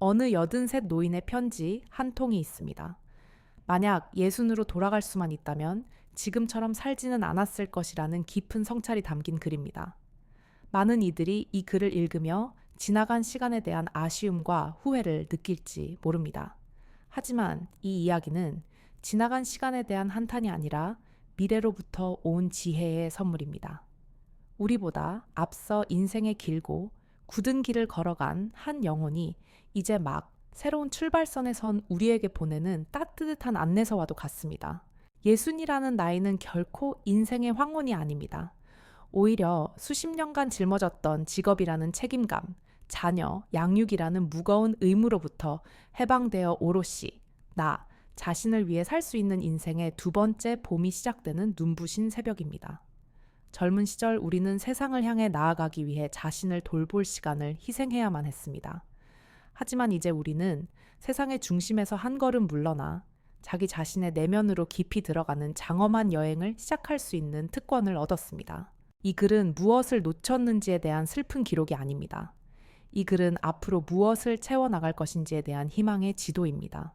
어느 83 노인의 편지 한 통이 있습니다. 만약 예순으로 돌아갈 수만 있다면 지금처럼 살지는 않았을 것이라는 깊은 성찰이 담긴 글입니다. 많은 이들이 이 글을 읽으며 지나간 시간에 대한 아쉬움과 후회를 느낄지 모릅니다. 하지만 이 이야기는 지나간 시간에 대한 한탄이 아니라 미래로부터 온 지혜의 선물입니다. 우리보다 앞서 인생의 길고 굳은 길을 걸어간 한 영혼이 이제 막 새로운 출발선에 선 우리에게 보내는 따뜻한 안내서와도 같습니다. 예순이라는 나이는 결코 인생의 황혼이 아닙니다. 오히려 수십 년간 짊어졌던 직업이라는 책임감, 자녀, 양육이라는 무거운 의무로부터 해방되어 오롯이 나 자신을 위해 살 수 있는 인생의 두 번째 봄이 시작되는 눈부신 새벽입니다. 젊은 시절 우리는 세상을 향해 나아가기 위해 자신을 돌볼 시간을 희생해야만 했습니다. 하지만 이제 우리는 세상의 중심에서 한 걸음 물러나 자기 자신의 내면으로 깊이 들어가는 장엄한 여행을 시작할 수 있는 특권을 얻었습니다. 이 글은 무엇을 놓쳤는지에 대한 슬픈 기록이 아닙니다. 이 글은 앞으로 무엇을 채워나갈 것인지에 대한 희망의 지도입니다.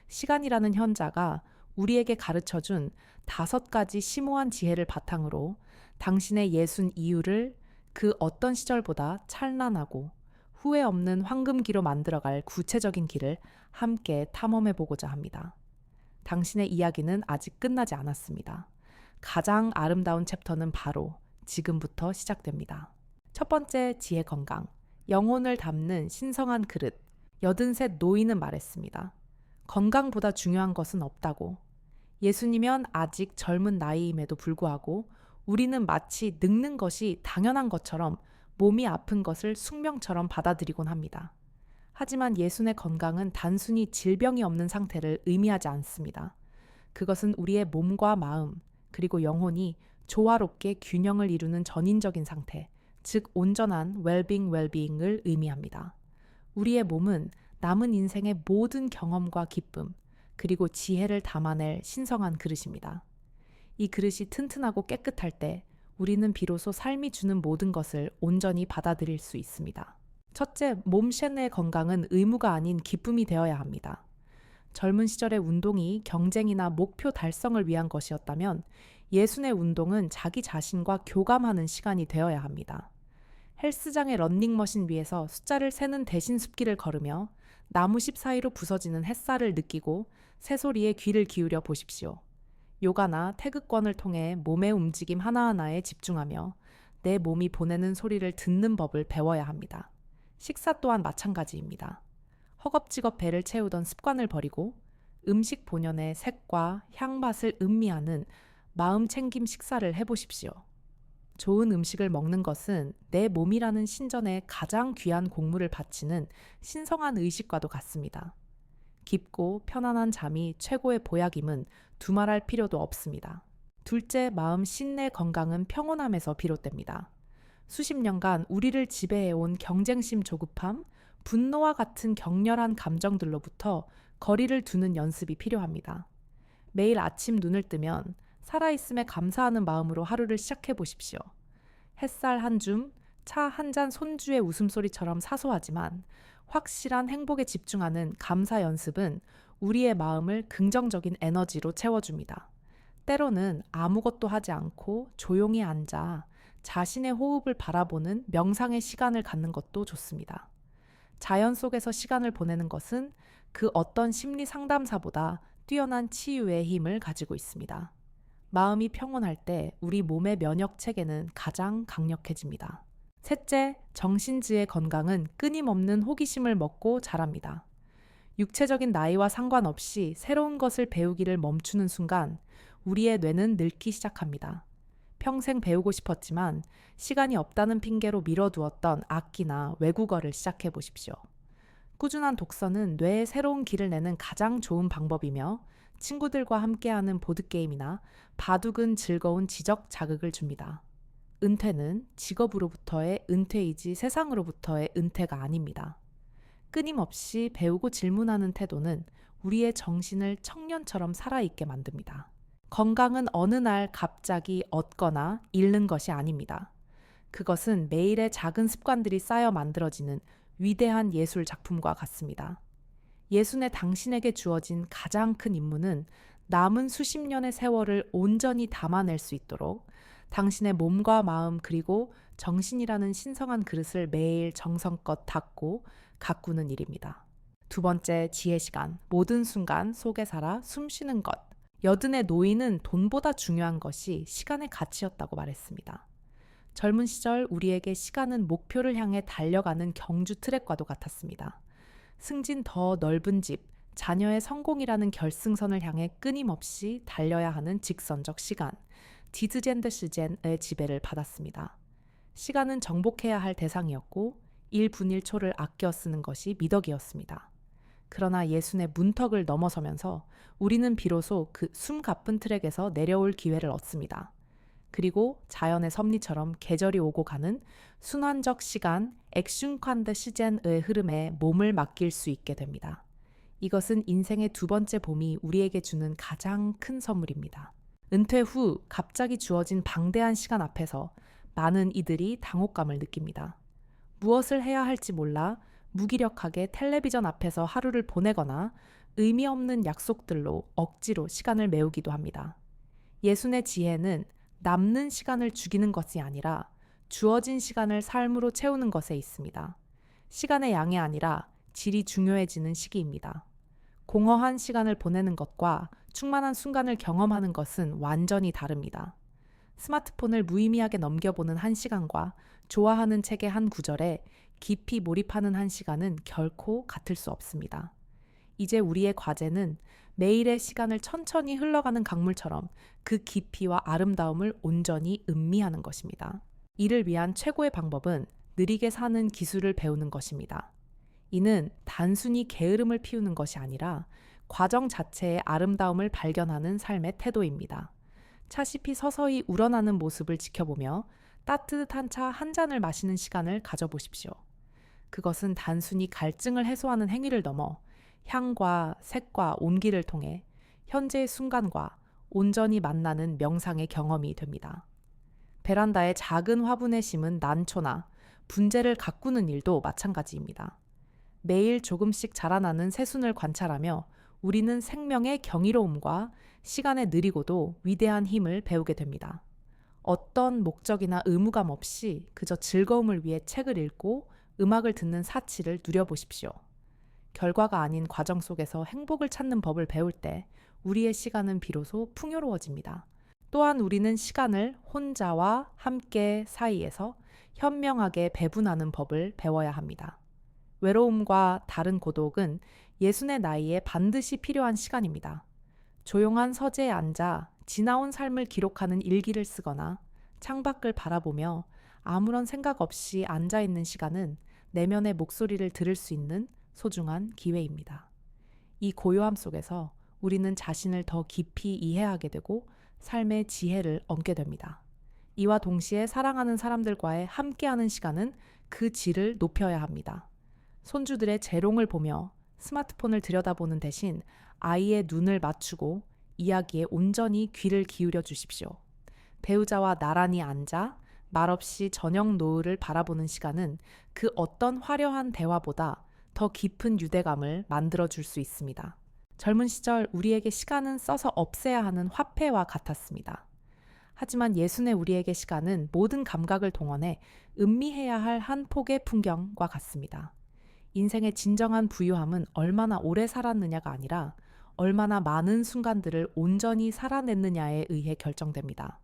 시간이라는 현자가 우리에게 가르쳐준 5가지 심오한 지혜를 바탕으로 당신의 예순 이후를 그 어떤 시절보다 찬란하고 후회 없는 황금기로 만들어갈 구체적인 길을 함께 탐험해보고자 합니다. 당신의 이야기는 아직 끝나지 않았습니다. 가장 아름다운 챕터는 바로 지금부터 시작됩니다. 첫 번째 지혜 건강, 영혼을 담는 신성한 그릇. 83 노인은 말했습니다. 건강보다 중요한 것은 없다고. 예수님이면 아직 젊은 나이임에도 불구하고 우리는 마치 늙는 것이 당연한 것처럼 몸이 아픈 것을 숙명처럼 받아들이곤 합니다. 하지만 예순의 건강은 단순히 질병이 없는 상태를 의미하지 않습니다. 그것은 우리의 몸과 마음, 그리고 영혼이 조화롭게 균형을 이루는 전인적인 상태, 즉 온전한 웰빙을 의미합니다. 우리의 몸은 남은 인생의 모든 경험과 기쁨, 그리고 지혜를 담아낼 신성한 그릇입니다. 이 그릇이 튼튼하고 깨끗할 때 우리는 비로소 삶이 주는 모든 것을 온전히 받아들일 수 있습니다. 첫째, 몸 셰의 건강은 의무가 아닌 기쁨이 되어야 합니다. 젊은 시절의 운동이 경쟁이나 목표 달성을 위한 것이었다면 예순의 운동은 자기 자신과 교감하는 시간이 되어야 합니다. 헬스장의 런닝머신 위에서 숫자를 세는 대신 숲길을 걸으며 나무십 사이로 부서지는 햇살을 느끼고 새소리에 귀를 기울여 보십시오. 요가나 태극권을 통해 몸의 움직임 하나하나에 집중하며 내 몸이 보내는 소리를 듣는 법을 배워야 합니다. 식사 또한 마찬가지입니다. 허겁지겁 배를 채우던 습관을 버리고 음식 본연의 색과 향맛을 음미하는 마음 챙김 식사를 해보십시오. 좋은 음식을 먹는 것은 내 몸이라는 신전에 가장 귀한 공물을 바치는 신성한 의식과도 같습니다. 깊고 편안한 잠이 최고의 보약임은 두말할 필요도 없습니다. 둘째, 마음 신내 건강은 평온함에서 비롯됩니다. 수십 년간 우리를 지배해온 경쟁심 조급함, 분노와 같은 격렬한 감정들로부터 거리를 두는 연습이 필요합니다. 매일 아침 눈을 뜨면 살아있음에 감사하는 마음으로 하루를 시작해 보십시오. 햇살 한 줌, 차 한 잔 손주의 웃음소리처럼 사소하지만 확실한 행복에 집중하는 감사 연습은 우리의 마음을 긍정적인 에너지로 채워줍니다. 때로는 아무것도 하지 않고 조용히 앉아 자신의 호흡을 바라보는 명상의 시간을 갖는 것도 좋습니다. 자연 속에서 시간을 보내는 것은 그 어떤 심리 상담사보다 뛰어난 치유의 힘을 가지고 있습니다. 마음이 평온할 때 우리 몸의 면역 체계는 가장 강력해집니다. 셋째, 정신지의 건강은 끊임없는 호기심을 먹고 자랍니다. 육체적인 나이와 상관없이 새로운 것을 배우기를 멈추는 순간 우리의 뇌는 늙기 시작합니다. 평생 배우고 싶었지만 시간이 없다는 핑계로 미뤄두었던 악기나 외국어를 시작해 보십시오. 꾸준한 독서는 뇌에 새로운 길을 내는 가장 좋은 방법이며 친구들과 함께하는 보드게임이나 바둑은 즐거운 지적 자극을 줍니다. 은퇴는 직업으로부터의 은퇴이지 세상으로부터의 은퇴가 아닙니다. 끊임없이 배우고 질문하는 태도는 우리의 정신을 청년처럼 살아있게 만듭니다. 건강은 어느 날 갑자기 얻거나 잃는 것이 아닙니다. 그것은 매일의 작은 습관들이 쌓여 만들어지는 위대한 예술 작품과 같습니다. 예순의 당신에게 주어진 가장 큰 임무는 남은 수십 년의 세월을 온전히 담아낼 수 있도록 당신의 몸과 마음 그리고 정신이라는 신성한 그릇을 매일 정성껏 닦고 가꾸는 일입니다. 두 번째 지혜 시간, 모든 순간 속에 살아 숨쉬는 것. 여든의 노인은 돈보다 중요한 것이 시간의 가치였다고 말했습니다. 젊은 시절 우리에게 시간은 목표를 향해 달려가는 경주 트랙과도 같았습니다. 승진 더 넓은 집, 자녀의 성공이라는 결승선을 향해 끊임없이 달려야 하는 직선적 시간, 디즈젠드 시젠의 지배를 받았습니다. 시간은 정복해야 할 대상이었고 1분 1초를 아껴 쓰는 것이 미덕이었습니다. 그러나 예순의 문턱을 넘어서면서 우리는 비로소 그 숨가쁜 트랙에서 내려올 기회를 얻습니다. 그리고 자연의 섭리처럼 계절이 오고 가는 순환적 시간, 액슌칸드 시젠의 흐름에 몸을 맡길 수 있게 됩니다. 이것은 인생의 두 번째 봄이 우리에게 주는 가장 큰 선물입니다. 은퇴 후 갑자기 주어진 방대한 시간 앞에서 많은 이들이 당혹감을 느낍니다. 무엇을 해야 할지 몰라 무기력하게 텔레비전 앞에서 하루를 보내거나 의미 없는 약속들로 억지로 시간을 메우기도 합니다. 예순의 지혜는 남는 시간을 죽이는 것이 아니라 주어진 시간을 삶으로 채우는 것에 있습니다. 시간의 양이 아니라 질이 중요해지는 시기입니다. 공허한 시간을 보내는 것과 충만한 순간을 경험하는 것은 완전히 다릅니다. 스마트폰을 무의미하게 넘겨보는 한 시간과 좋아하는 책의 한 구절에 깊이 몰입하는 한 시간은 결코 같을 수 없습니다. 이제 우리의 과제는 매일의 시간을 천천히 흘러가는 강물처럼 그 깊이와 아름다움을 온전히 음미하는 것입니다. 이를 위한 최고의 방법은 느리게 사는 기술을 배우는 것입니다. 이는 단순히 게으름을 피우는 것이 아니라 과정 자체의 아름다움을 발견하는 삶의 태도입니다. 차시피 서서히 우러나는 모습을 지켜보며 따뜻한 차 한 잔을 마시는 시간을 가져보십시오. 그것은 단순히 갈증을 해소하는 행위를 넘어 향과 색과 온기를 통해 현재의 순간과 온전히 만나는 명상의 경험이 됩니다. 베란다에 작은 화분에 심은 난초나 분재를 가꾸는 일도 마찬가지입니다. 매일 조금씩 자라나는 새순을 관찰하며 우리는 생명의 경이로움과 시간의 느리고도 위대한 힘을 배우게 됩니다. 어떤 목적이나 의무감 없이 그저 즐거움을 위해 책을 읽고 음악을 듣는 사치를 누려보십시오. 결과가 아닌 과정 속에서 행복을 찾는 법을 배울 때 우리의 시간은 비로소 풍요로워집니다. 또한 우리는 시간을 혼자와 함께 사이에서 현명하게 배분하는 법을 배워야 합니다. 외로움과 다른 고독은 예순의 나이에 반드시 필요한 시간입니다. 조용한 서재에 앉아 지나온 삶을 기록하는 일기를 쓰거나 창밖을 바라보며 아무런 생각 없이 앉아있는 시간은 내면의 목소리를 들을 수 있는 소중한 기회입니다. 이 고요함 속에서 우리는 자신을 더 깊이 이해하게 되고 삶의 지혜를 얻게 됩니다. 이와 동시에 사랑하는 사람들과의 함께하는 시간은 그 질을 높여야 합니다. 손주들의 재롱을 보며 스마트폰을 들여다보는 대신 아이의 눈을 맞추고 이야기에 온전히 귀를 기울여 주십시오. 배우자와 나란히 앉아 말없이 저녁 노을을 바라보는 시간은 그 어떤 화려한 대화보다 더 깊은 유대감을 만들어줄 수 있습니다. 젊은 시절 우리에게 시간은 써서 없애야 하는 화폐와 같았습니다. 하지만 예순의 우리에게 시간은 모든 감각을 동원해 음미해야 할 한 폭의 풍경과 같습니다. 인생의 진정한 부유함은 얼마나 오래 살았느냐가 아니라 얼마나 많은 순간들을 온전히 살아냈느냐에 의해 결정됩니다.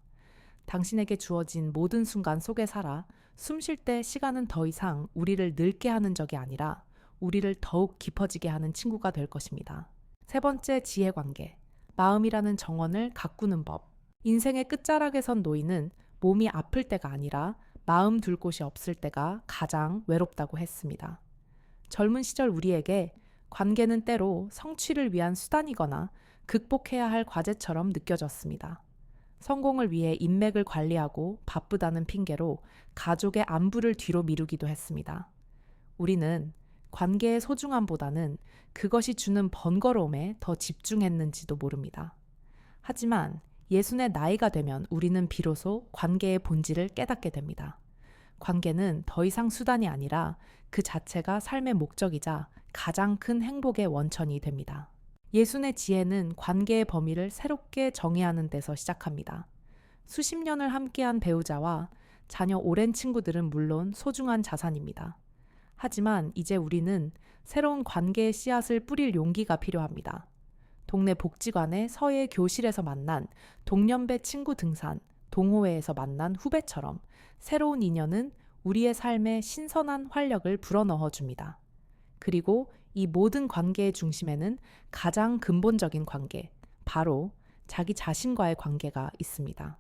당신에게 주어진 모든 순간 속에 살아 숨 쉴 때 시간은 더 이상 우리를 늙게 하는 적이 아니라 우리를 더욱 깊어지게 하는 친구가 될 것입니다. 세 번째 지혜 관계, 마음이라는 정원을 가꾸는 법. 인생의 끝자락에 선 노인은 몸이 아플 때가 아니라 마음 둘 곳이 없을 때가 가장 외롭다고 했습니다. 젊은 시절 우리에게 관계는 때로 성취를 위한 수단이거나 극복해야 할 과제처럼 느껴졌습니다. 성공을 위해 인맥을 관리하고 바쁘다는 핑계로 가족의 안부를 뒤로 미루기도 했습니다. 우리는 관계의 소중함보다는 그것이 주는 번거로움에 더 집중했는지도 모릅니다. 하지만 예순의 나이가 되면 우리는 비로소 관계의 본질을 깨닫게 됩니다. 관계는 더 이상 수단이 아니라 그 자체가 삶의 목적이자 가장 큰 행복의 원천이 됩니다. 예순의 지혜는 관계의 범위를 새롭게 정의하는 데서 시작합니다. 수십 년을 함께한 배우자와 자녀 오랜 친구들은 물론 소중한 자산입니다. 하지만 이제 우리는 새로운 관계의 씨앗을 뿌릴 용기가 필요합니다. 동네 복지관의 서예 교실에서 만난 동년배 친구 등산, 동호회에서 만난 후배처럼 새로운 인연은 우리의 삶에 신선한 활력을 불어넣어 줍니다. 그리고 이 모든 관계의 중심에는 가장 근본적인 관계, 바로 자기 자신과의 관계가 있습니다.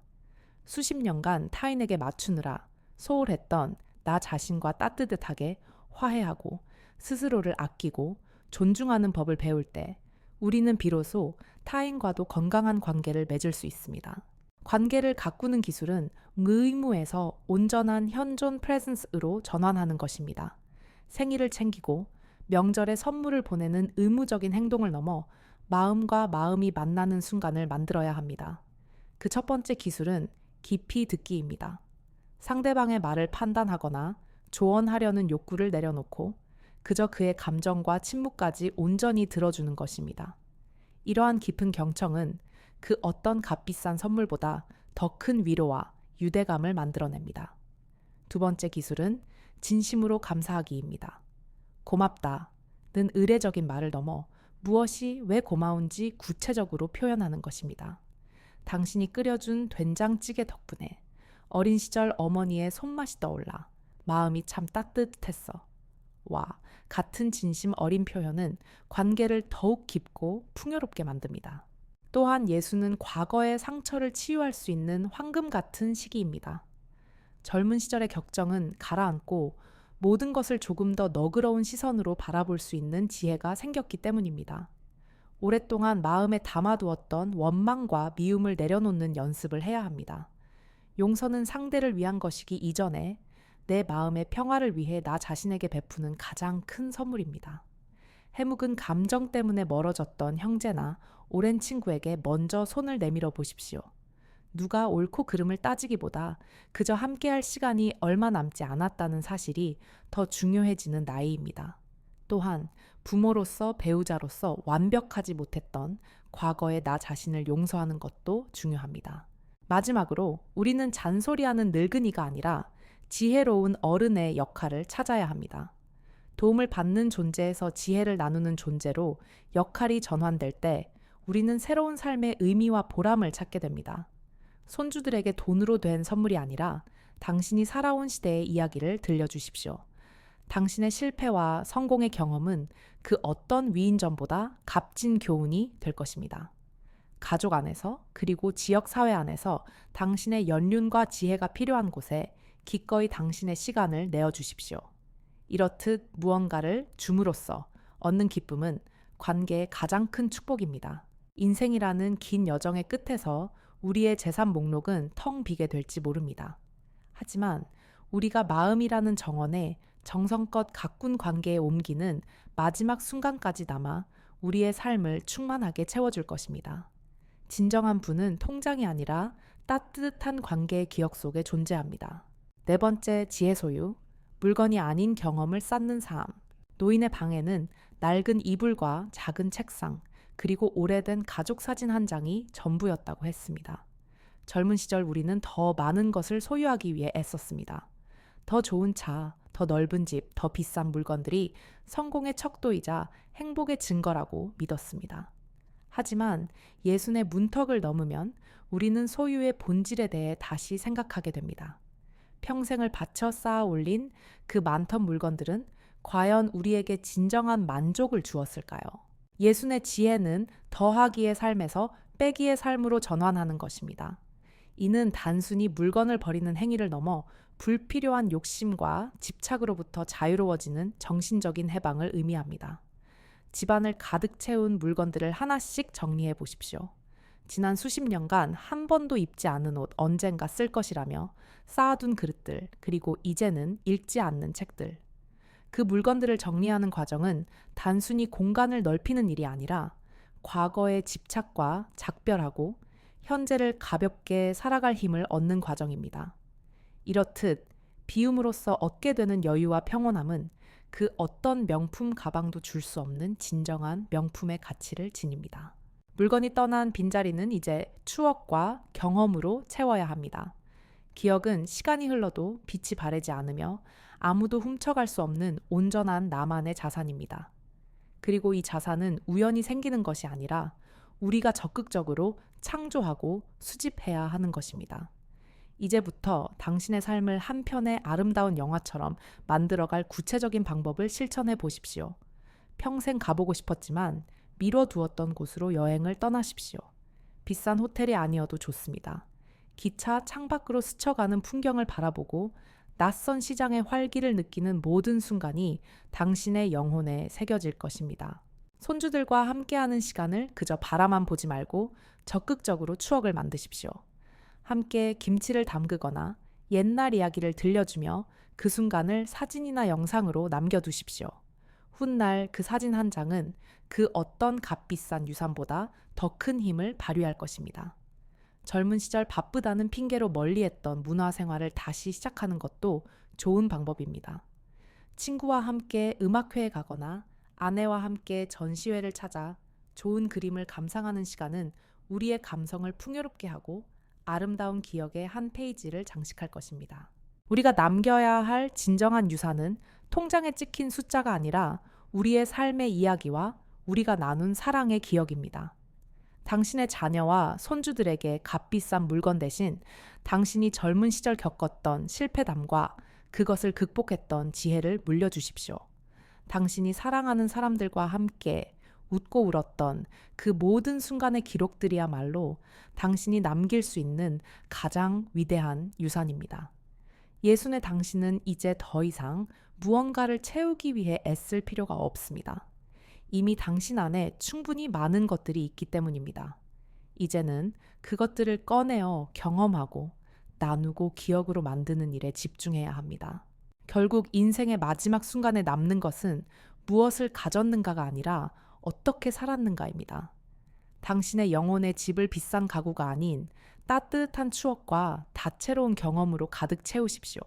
수십 년간 타인에게 맞추느라 소홀했던 나 자신과 따뜻하게 화해하고 스스로를 아끼고 존중하는 법을 배울 때 우리는 비로소 타인과도 건강한 관계를 맺을 수 있습니다. 관계를 가꾸는 기술은 의무에서 온전한 현존 프레젠스로 전환하는 것입니다. 생일을 챙기고 명절에 선물을 보내는 의무적인 행동을 넘어 마음과 마음이 만나는 순간을 만들어야 합니다. 그 첫 번째 기술은 깊이 듣기입니다. 상대방의 말을 판단하거나 조언하려는 욕구를 내려놓고 그저 그의 감정과 침묵까지 온전히 들어주는 것입니다. 이러한 깊은 경청은 그 어떤 값비싼 선물보다 더 큰 위로와 유대감을 만들어냅니다. 두 번째 기술은 진심으로 감사하기입니다. 고맙다는 의례적인 말을 넘어 무엇이 왜 고마운지 구체적으로 표현하는 것입니다. 당신이 끓여준 된장찌개 덕분에 어린 시절 어머니의 손맛이 떠올라 마음이 참 따뜻했어. 와, 같은 진심 어린 표현은 관계를 더욱 깊고 풍요롭게 만듭니다. 또한 예수는 과거의 상처를 치유할 수 있는 황금 같은 시기입니다. 젊은 시절의 격정은 가라앉고 모든 것을 조금 더 너그러운 시선으로 바라볼 수 있는 지혜가 생겼기 때문입니다. 오랫동안 마음에 담아두었던 원망과 미움을 내려놓는 연습을 해야 합니다. 용서는 상대를 위한 것이기 이전에 내 마음의 평화를 위해 나 자신에게 베푸는 가장 큰 선물입니다. 해묵은 감정 때문에 멀어졌던 형제나 오랜 친구에게 먼저 손을 내밀어 보십시오. 누가 옳고 그름을 따지기보다 그저 함께할 시간이 얼마 남지 않았다는 사실이 더 중요해지는 나이입니다. 또한 부모로서 배우자로서 완벽하지 못했던 과거의 나 자신을 용서하는 것도 중요합니다. 마지막으로 우리는 잔소리하는 늙은이가 아니라 지혜로운 어른의 역할을 찾아야 합니다. 도움을 받는 존재에서 지혜를 나누는 존재로 역할이 전환될 때 우리는 새로운 삶의 의미와 보람을 찾게 됩니다. 손주들에게 돈으로 된 선물이 아니라 당신이 살아온 시대의 이야기를 들려주십시오. 당신의 실패와 성공의 경험은 그 어떤 위인전보다 값진 교훈이 될 것입니다. 가족 안에서 그리고 지역사회 안에서 당신의 연륜과 지혜가 필요한 곳에 기꺼이 당신의 시간을 내어주십시오. 이렇듯 무언가를 줌으로써 얻는 기쁨은 관계의 가장 큰 축복입니다. 인생이라는 긴 여정의 끝에서 우리의 재산 목록은 텅 비게 될지 모릅니다. 하지만 우리가 마음이라는 정원에 정성껏 가꾼 관계에 옮기는 마지막 순간까지 남아 우리의 삶을 충만하게 채워줄 것입니다. 진정한 부는 통장이 아니라 따뜻한 관계의 기억 속에 존재합니다. 네 번째 지혜 소유, 물건이 아닌 경험을 쌓는 삶. 노인의 방에는 낡은 이불과 작은 책상, 그리고 오래된 가족 사진 한 장이 전부였다고 했습니다. 젊은 시절 우리는 더 많은 것을 소유하기 위해 애썼습니다. 더 좋은 차, 더 넓은 집, 더 비싼 물건들이 성공의 척도이자 행복의 증거라고 믿었습니다. 하지만 예순의 문턱을 넘으면 우리는 소유의 본질에 대해 다시 생각하게 됩니다. 평생을 바쳐 쌓아 올린 그 많던 물건들은 과연 우리에게 진정한 만족을 주었을까요? 예순의 지혜는 더하기의 삶에서 빼기의 삶으로 전환하는 것입니다. 이는 단순히 물건을 버리는 행위를 넘어 불필요한 욕심과 집착으로부터 자유로워지는 정신적인 해방을 의미합니다. 집안을 가득 채운 물건들을 하나씩 정리해 보십시오. 지난 수십 년간 한 번도 입지 않은 옷 언젠가 쓸 것이라며 쌓아둔 그릇들, 그리고 이제는 읽지 않는 책들. 그 물건들을 정리하는 과정은 단순히 공간을 넓히는 일이 아니라 과거의 집착과 작별하고 현재를 가볍게 살아갈 힘을 얻는 과정입니다. 이렇듯 비움으로써 얻게 되는 여유와 평온함은 그 어떤 명품 가방도 줄 수 없는 진정한 명품의 가치를 지닙니다. 물건이 떠난 빈자리는 이제 추억과 경험으로 채워야 합니다. 기억은 시간이 흘러도 빛이 바래지 않으며 아무도 훔쳐갈 수 없는 온전한 나만의 자산입니다. 그리고 이 자산은 우연히 생기는 것이 아니라 우리가 적극적으로 창조하고 수집해야 하는 것입니다. 이제부터 당신의 삶을 한 편의 아름다운 영화처럼 만들어갈 구체적인 방법을 실천해 보십시오. 평생 가보고 싶었지만 미뤄두었던 곳으로 여행을 떠나십시오. 비싼 호텔이 아니어도 좋습니다. 기차 창밖으로 스쳐가는 풍경을 바라보고 낯선 시장의 활기를 느끼는 모든 순간이 당신의 영혼에 새겨질 것입니다. 손주들과 함께하는 시간을 그저 바라만 보지 말고 적극적으로 추억을 만드십시오. 함께 김치를 담그거나 옛날 이야기를 들려주며 그 순간을 사진이나 영상으로 남겨두십시오. 훗날 그 사진 한 장은 그 어떤 값비싼 유산보다 더 큰 힘을 발휘할 것입니다. 젊은 시절 바쁘다는 핑계로 멀리했던 문화생활을 다시 시작하는 것도 좋은 방법입니다. 친구와 함께 음악회에 가거나 아내와 함께 전시회를 찾아 좋은 그림을 감상하는 시간은 우리의 감성을 풍요롭게 하고 아름다운 기억의 한 페이지를 장식할 것입니다. 우리가 남겨야 할 진정한 유산은 통장에 찍힌 숫자가 아니라 우리의 삶의 이야기와 우리가 나눈 사랑의 기억입니다. 당신의 자녀와 손주들에게 값비싼 물건 대신 당신이 젊은 시절 겪었던 실패담과 그것을 극복했던 지혜를 물려주십시오. 당신이 사랑하는 사람들과 함께 웃고 울었던 그 모든 순간의 기록들이야말로 당신이 남길 수 있는 가장 위대한 유산입니다. 예순의 당신은 이제 더 이상 무언가를 채우기 위해 애쓸 필요가 없습니다. 이미 당신 안에 충분히 많은 것들이 있기 때문입니다. 이제는 그것들을 꺼내어 경험하고 나누고 기억으로 만드는 일에 집중해야 합니다. 결국 인생의 마지막 순간에 남는 것은 무엇을 가졌는가가 아니라 어떻게 살았는가입니다. 당신의 영혼의 집을 비싼 가구가 아닌 따뜻한 추억과 다채로운 경험으로 가득 채우십시오.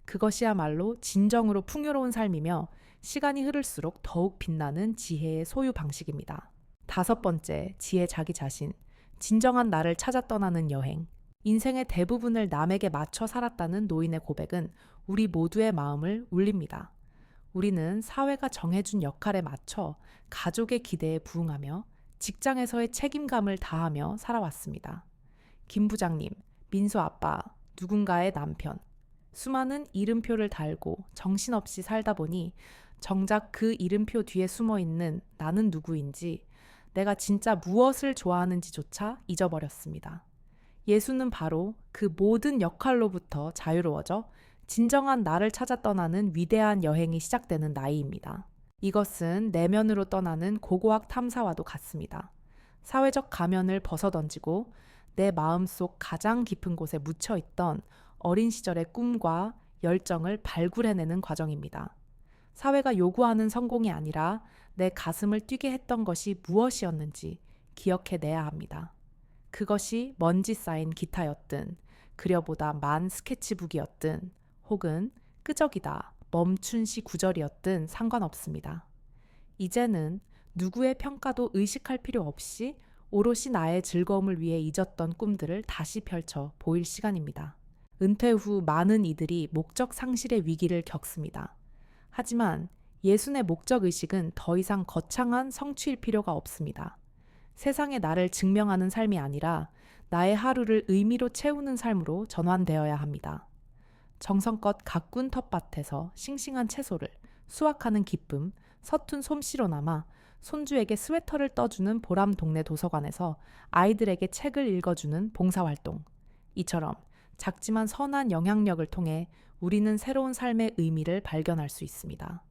그것이야말로 진정으로 풍요로운 삶이며 시간이 흐를수록 더욱 빛나는 지혜의 소유 방식입니다. 5번째, 지혜 자기 자신. 진정한 나를 찾아 떠나는 여행. 인생의 대부분을 남에게 맞춰 살았다는 노인의 고백은 우리 모두의 마음을 울립니다. 우리는 사회가 정해준 역할에 맞춰 가족의 기대에 부응하며 직장에서의 책임감을 다하며 살아왔습니다. 김 부장님, 민수 아빠, 누군가의 남편. 수많은 이름표를 달고 정신없이 살다 보니 정작 그 이름표 뒤에 숨어 있는 나는 누구인지, 내가 진짜 무엇을 좋아하는지조차 잊어버렸습니다. 예수는 바로 그 모든 역할로부터 자유로워져 진정한 나를 찾아 떠나는 위대한 여행이 시작되는 나이입니다. 이것은 내면으로 떠나는 고고학 탐사와도 같습니다. 사회적 가면을 벗어던지고 내 마음속 가장 깊은 곳에 묻혀있던 어린 시절의 꿈과 열정을 발굴해내는 과정입니다. 사회가 요구하는 성공이 아니라 내 가슴을 뛰게 했던 것이 무엇이었는지 기억해내야 합니다. 그것이 먼지 쌓인 기타였든 그려보다 만 스케치북이었든 혹은 끄적이다 멈춘 시 구절이었든 상관없습니다. 이제는 누구의 평가도 의식할 필요 없이 오롯이 나의 즐거움을 위해 잊었던 꿈들을 다시 펼쳐 보일 시간입니다. 은퇴 후 많은 이들이 목적 상실의 위기를 겪습니다. 하지만 예순의 목적의식은 더 이상 거창한 성취일 필요가 없습니다. 세상에 나를 증명하는 삶이 아니라 나의 하루를 의미로 채우는 삶으로 전환되어야 합니다. 정성껏 가꾼 텃밭에서 싱싱한 채소를 수확하는 기쁨, 서툰 솜씨로나마 손주에게 스웨터를 떠주는 보람 동네 도서관에서 아이들에게 책을 읽어주는 봉사활동. 이처럼 작지만 선한 영향력을 통해 우리는 새로운 삶의 의미를 발견할 수 있습니다.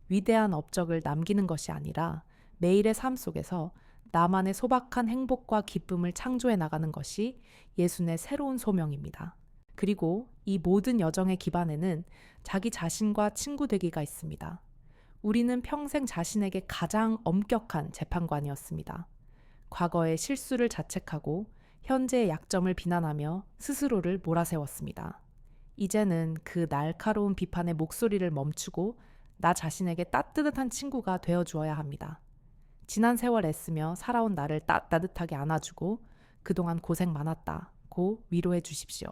위대한 업적을 남기는 것이 아니라 매일의 삶 속에서 나만의 소박한 행복과 기쁨을 창조해 나가는 것이 예순의 새로운 소명입니다. 그리고 이 모든 여정의 기반에는 자기 자신과 친구 되기가 있습니다. 우리는 평생 자신에게 가장 엄격한 재판관이었습니다. 과거의 실수를 자책하고 현재의 약점을 비난하며 스스로를 몰아세웠습니다. 이제는 그 날카로운 비판의 목소리를 멈추고 나 자신에게 따뜻한 친구가 되어 주어야 합니다. 지난 세월 애쓰며 살아온 나를 따뜻하게 안아주고 그동안 고생 많았다고 위로해 주십시오.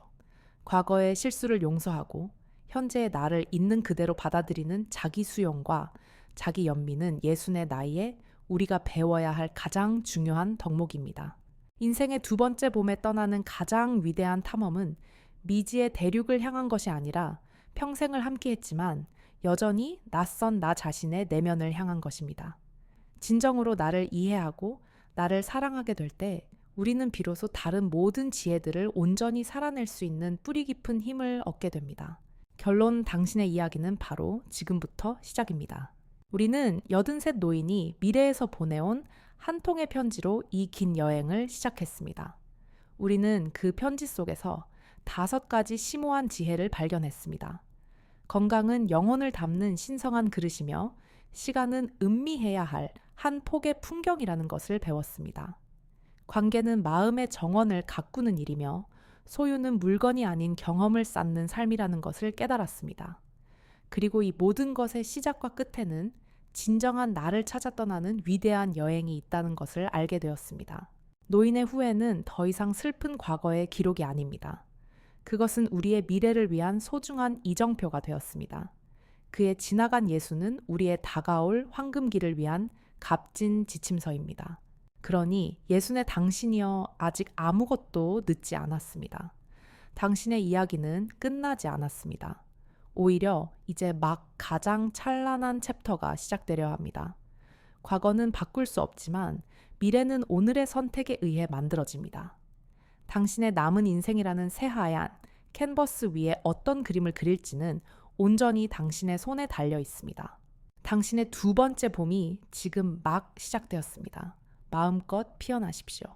과거의 실수를 용서하고 현재의 나를 있는 그대로 받아들이는 자기 수용과 자기 연민은 예순의 나이에 우리가 배워야 할 가장 중요한 덕목입니다. 인생의 두 번째 봄에 떠나는 가장 위대한 탐험은 미지의 대륙을 향한 것이 아니라 평생을 함께했지만 여전히 낯선 나 자신의 내면을 향한 것입니다. 진정으로 나를 이해하고 나를 사랑하게 될 때 우리는 비로소 다른 모든 지혜들을 온전히 살아낼 수 있는 뿌리 깊은 힘을 얻게 됩니다. 결론, 당신의 이야기는 바로 지금부터 시작입니다. 우리는 83 노인이 미래에서 보내온 한 통의 편지로 이 긴 여행을 시작했습니다. 우리는 그 편지 속에서 5가지 심오한 지혜를 발견했습니다. 건강은 영혼을 담는 신성한 그릇이며 시간은 음미해야 할 한 폭의 풍경이라는 것을 배웠습니다. 관계는 마음의 정원을 가꾸는 일이며 소유는 물건이 아닌 경험을 쌓는 삶이라는 것을 깨달았습니다. 그리고 이 모든 것의 시작과 끝에는 진정한 나를 찾아 떠나는 위대한 여행이 있다는 것을 알게 되었습니다. 노인의 후회는 더 이상 슬픈 과거의 기록이 아닙니다. 그것은 우리의 미래를 위한 소중한 이정표가 되었습니다. 그의 지나간 예수는 우리의 다가올 황금기를 위한 값진 지침서입니다. 그러니 예순의 당신이여 아직 아무것도 늦지 않았습니다. 당신의 이야기는 끝나지 않았습니다. 오히려 이제 막 가장 찬란한 챕터가 시작되려 합니다. 과거는 바꿀 수 없지만 미래는 오늘의 선택에 의해 만들어집니다. 당신의 남은 인생이라는 새하얀 캔버스 위에 어떤 그림을 그릴지는 온전히 당신의 손에 달려 있습니다. 당신의 두 번째 봄이 지금 막 시작되었습니다. 마음껏 피어나십시오.